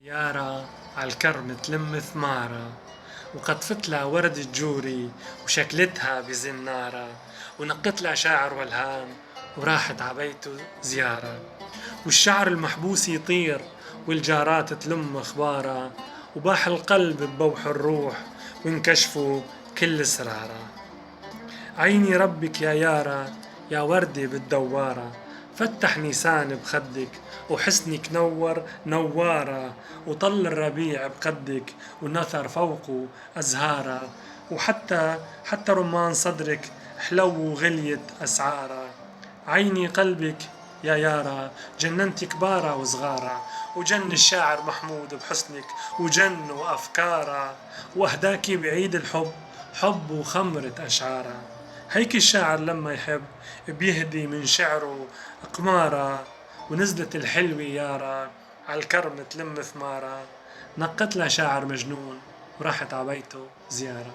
يارا عالكرم تلم ثمارة، وقطفتلها وردة جوري وشكلتها بزنارة، ونقتلها شاعر والهام وراحت عبيته زيارة. والشعر المحبوس يطير والجارات تلم اخباره، وباح القلب ببوح الروح وانكشفوا كل سراره. عيني ربك يا يارا يا وردة بالدوارة، فتح نيسان بخدك وحسنك نور نوارة، وطل الربيع بقدك ونثر فوقه أزهارا، وحتى رمان صدرك حلو وغليت أسعارا. عيني قلبك يا يارا جننت كبارا وصغارا، وجن الشاعر محمود بحسنك وجنوا أفكارا، وأهداكي بعيد الحب حب وخمرة أشعارا. هيك الشاعر لما يحب بيهدي من شعره قمارا، ونزلت الحلوة يارا عالكرم تلم ثمارا، نقتلها شاعر مجنون وراحت عبيته زيارة.